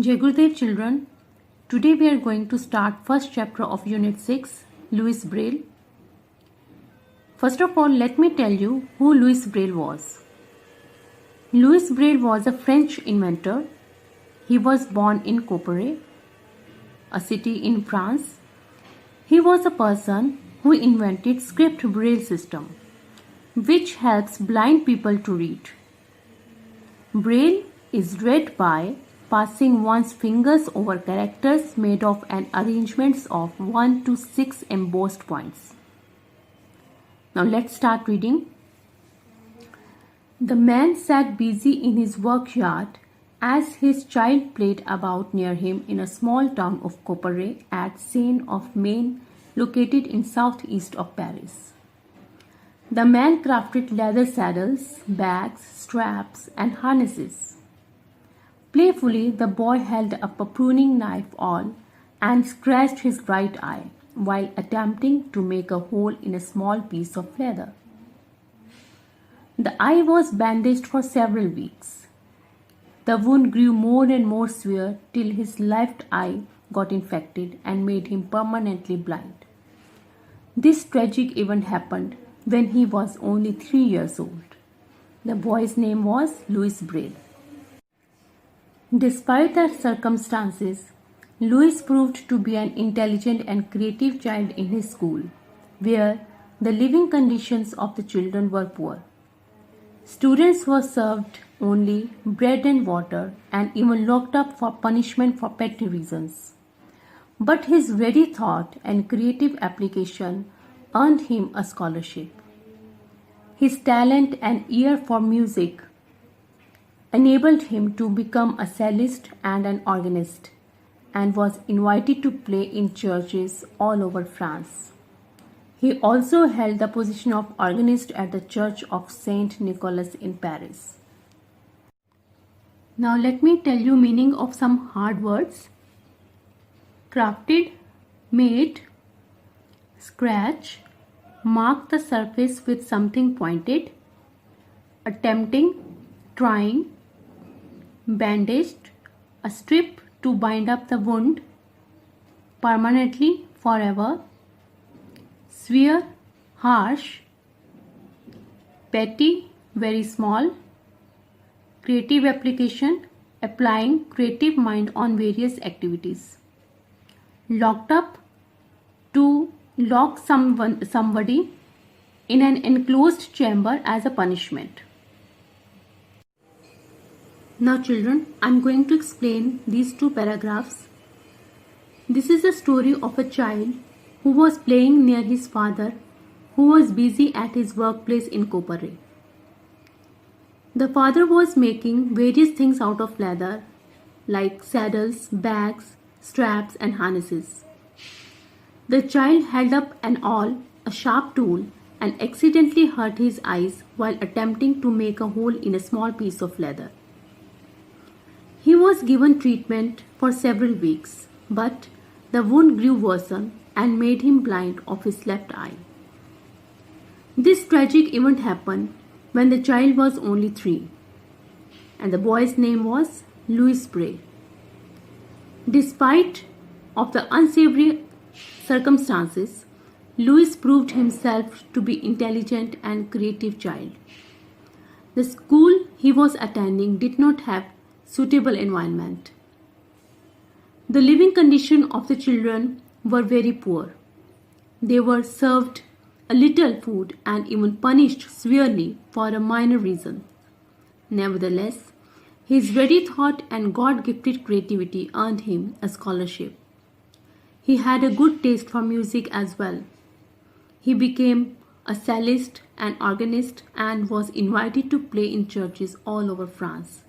Jai Gurudev children, today we are going to start first chapter of Unit 6, Louis Braille. First of all, let me tell you who Louis Braille was. Louis Braille was a French inventor. He was born in Copperet, a city in France. He was a person who invented script Braille system, which helps blind people to read. Braille is read by passing one's fingers over characters made of an arrangements of 1 to 6 embossed points. Now let's start reading. The man sat busy in his workyard as his child played about near him in a small town of Copperet at Seine-of-Maine, located in southeast of Paris. The man crafted leather saddles, bags, straps, and harnesses. Playfully, the boy held up a pruning knife awl and scratched his right eye while attempting to make a hole in a small piece of leather. The eye was bandaged for several weeks. The wound grew more and more severe till his left eye got infected and made him permanently blind. This tragic event happened when he was only 3 years old. The boy's name was Louis Braille. Despite the circumstances, Louis proved to be an intelligent and creative child in his school, where the living conditions of the children were poor. Students were served only bread and water and even locked up for punishment for petty reasons. But his ready thought and creative application earned him a scholarship. His talent and ear for music enabled him to become a cellist and an organist, and was invited to play in churches all over France. He also held the position of organist at the Church of Saint Nicholas in Paris. Now let me tell you meaning of some hard words. Crafted, made, scratch, mark the surface with something pointed, attempting, trying, bandaged, a strip to bind up the wound, permanently, forever, severe, harsh, petty, very small, creative application, applying creative mind on various activities, locked up, to lock somebody in an enclosed chamber as a punishment. Now children, I am going to explain these two paragraphs. This is the story of a child who was playing near his father, who was busy at his workplace in Copperet. The father was making various things out of leather, like saddles, bags, straps, and harnesses. The child held up an awl, a sharp tool, and accidentally hurt his eyes while attempting to make a hole in a small piece of leather. He was given treatment for several weeks, but the wound grew worse and made him blind of his left eye. This tragic event happened when the child was only 3, and the boy's name was Louis Braille. Despite of the unsavory circumstances, Louis proved himself to be intelligent and creative child. The school he was attending did not have suitable environment. The living condition of the children were very poor. They were served a little food and even punished severely for a minor reason. Nevertheless, his ready thought and God-gifted creativity earned him a scholarship. He had a good taste for music as well. He became a cellist and organist and was invited to play in churches all over France.